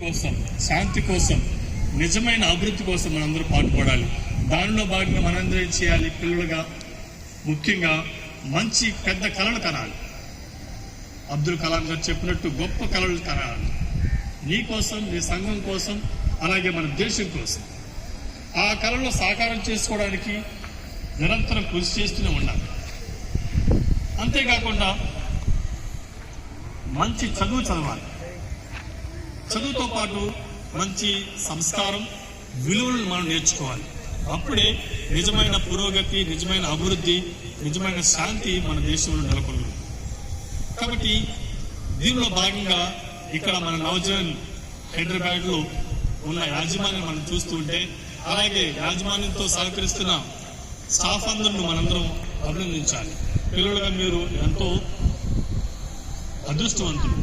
కోసం, శాంతి కోసం, నిజమైన అభివృద్ధి కోసం మనందరూ పాటుపడాలి. దానిలో భాగంగా మనందరూ ఏం చేయాలి? పిల్లలుగా ముఖ్యంగా మంచి పెద్ద కళలు కనాలి. అబ్దుల్ కలాం గారు చెప్పినట్టు గొప్ప కళలు కనాలి. నీ కోసం, నీ సంఘం కోసం, అలాగే మన దేశం కోసం. ఆ కళలో సాకారం చేసుకోవడానికి నిరంతరం కృషి చేస్తూనే ఉండాలి. అంతేకాకుండా మంచి చదువు చదవాలి. చదువుతో పాటు మంచి సంస్కారం, విలువలను మనం నేర్చుకోవాలి. అప్పుడే నిజమైన పురోగతి, నిజమైన అభివృద్ధి, నిజమైన శాంతి మన దేశంలో నెలకొల్లు. కాబట్టి దీనిలో భాగంగా ఇక్కడ మన నవజన్ హైదరాబాద్లో ఉన్న యాజమాన్యం మనం చూస్తూ ఉంటే, అలాగే యాజమాన్యంతో సహకరిస్తున్న స్టాఫ్ అందరిని మనందరం అభినందించాలి. పిల్లలుగా మీరు ఎంతో అదృష్టవంతులు.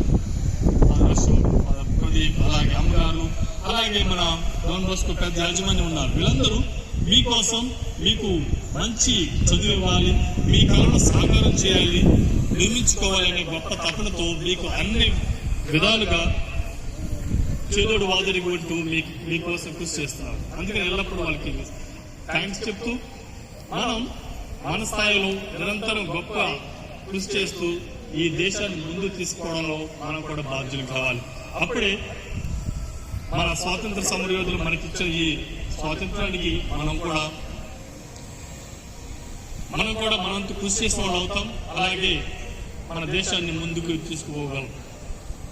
ప్రదీప్, అలాగే అమ్మగారు, అలాగే మన డోన్ బోస్కో పెద్ద యాజమాన్యం ఉన్నారు. వీళ్ళందరూ మీకోసం, మీకు మంచి చదువు ఇవ్వాలి, మీ కళను సాకారం చేయాలి, నిర్మించుకోవాలనే గొప్ప తపనతో మీకు అన్ని విధాలుగా చేదోడు వాదోడుగా ఉంటూ మీకోసం కృషి చేస్తున్నారు. అందుకని ఎల్లప్పుడూ వాళ్ళకి థ్యాంక్స్ చెప్తూ మనం మన స్థాయిలో నిరంతరం గొప్ప కృషి చేస్తూ ఈ దేశాన్ని ముందుకు తీసుకోవడంలో మనం కూడా బాధ్యులు కావాలి. అప్పుడే మన స్వాతంత్ర సమరయోధులు మనకిచ్చిన ఈ స్వాతంత్రానికి మనం కూడా మనంతో కృషి చేసిన వాళ్ళు అవుతాం. అలాగే మన దేశాన్ని ముందుకు తీసుకుపోగలం.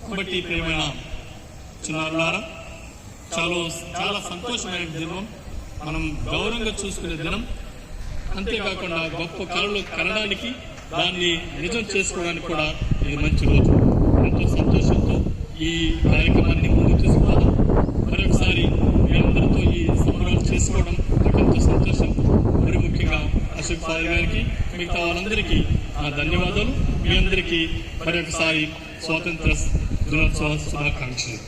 కాబట్టి ప్రియమైన చిన్నారులారా, చాలా సంతోషమైన దినం, మనం గౌరవంగా చూసుకునే దినం. అంతేకాకుండా గొప్ప కళలు కనడానికి, దాన్ని నిజం చేసుకోవడానికి కూడా ఇది మంచి రోజు. ఎంతో సంతోషంతో ఈ కార్యక్రమాన్ని ముందుకు తీసుకుపోదాం. మరొకసారి మీ అందరితో ఈ సంబరాలు చేసుకోవడం నాకు ఎంతో సంతోషం. మరి ముఖ్యంగా అశోక్ ఫాదర్ గారికి, మిగతా వాళ్ళందరికీ నా ధన్యవాదాలు. మీ అందరికీ మరొకసారి స్వాతంత్ర దినోత్సవ శుభాకాంక్షలు.